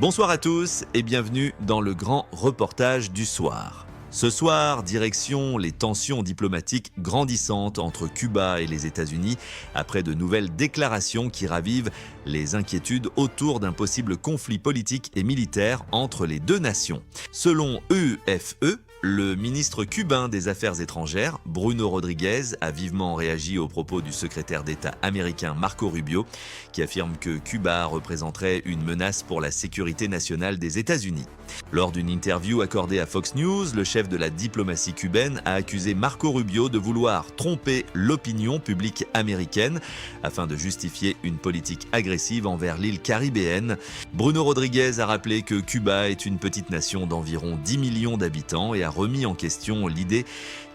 Bonsoir à tous et bienvenue dans le grand reportage du soir. Ce soir, direction les tensions diplomatiques grandissantes entre Cuba et les États-Unis après de nouvelles déclarations qui ravivent les inquiétudes autour d'un possible conflit politique et militaire entre les deux nations. Selon EFE, le ministre cubain des Affaires étrangères, Bruno Rodriguez, a vivement réagi aux propos du secrétaire d'État américain Marco Rubio, qui affirme que Cuba représenterait une menace pour la sécurité nationale des États-Unis. Lors d'une interview accordée à Fox News, le chef de la diplomatie cubaine a accusé Marco Rubio de vouloir tromper l'opinion publique américaine afin de justifier une politique agressive envers l'île caribéenne. Bruno Rodriguez a rappelé que Cuba est une petite nation d'environ 10 millions d'habitants et a remis en question l'idée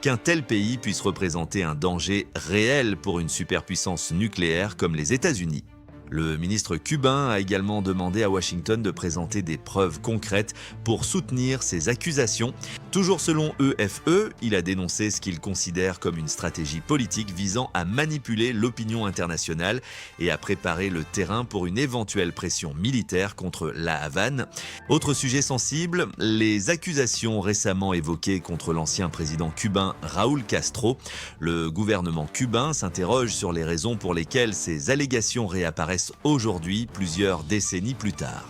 qu'un tel pays puisse représenter un danger réel pour une superpuissance nucléaire comme les États-Unis. Le ministre cubain a également demandé à Washington de présenter des preuves concrètes pour soutenir ces accusations. Toujours selon EFE, il a dénoncé ce qu'il considère comme une stratégie politique visant à manipuler l'opinion internationale et à préparer le terrain pour une éventuelle pression militaire contre La Havane. Autre sujet sensible, les accusations récemment évoquées contre l'ancien président cubain Raúl Castro. Le gouvernement cubain s'interroge sur les raisons pour lesquelles ces allégations réapparaissent aujourd'hui, plusieurs décennies plus tard.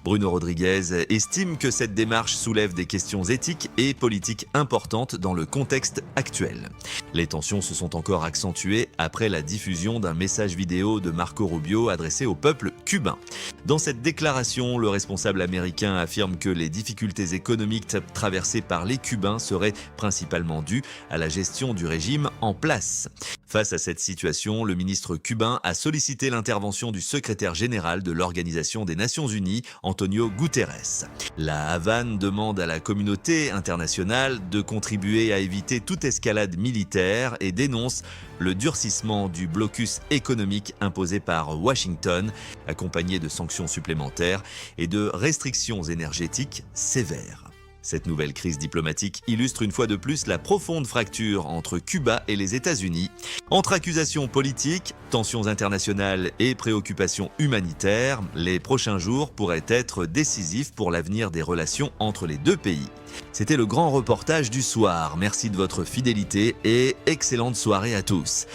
Bruno Rodriguez estime que cette démarche soulève des questions éthiques et politiques importantes dans le contexte actuel. Les tensions se sont encore accentuées après la diffusion d'un message vidéo de Marco Rubio adressé au peuple cubain. Dans cette déclaration, le responsable américain affirme que les difficultés économiques traversées par les Cubains seraient principalement dues à la gestion du régime en place. Face à cette situation, le ministre cubain a sollicité l'intervention du secrétaire général de l'Organisation des Nations Unies, Antonio Guterres. La Havane demande à la communauté internationale de contribuer à éviter toute escalade militaire et dénonce le durcissement du blocus économique imposé par Washington, accompagné de sanctions supplémentaires et de restrictions énergétiques sévères. Cette nouvelle crise diplomatique illustre une fois de plus la profonde fracture entre Cuba et les États-Unis. Entre accusations politiques, tensions internationales et préoccupations humanitaires, les prochains jours pourraient être décisifs pour l'avenir des relations entre les deux pays. C'était le grand reportage du soir. Merci de votre fidélité et excellente soirée à tous.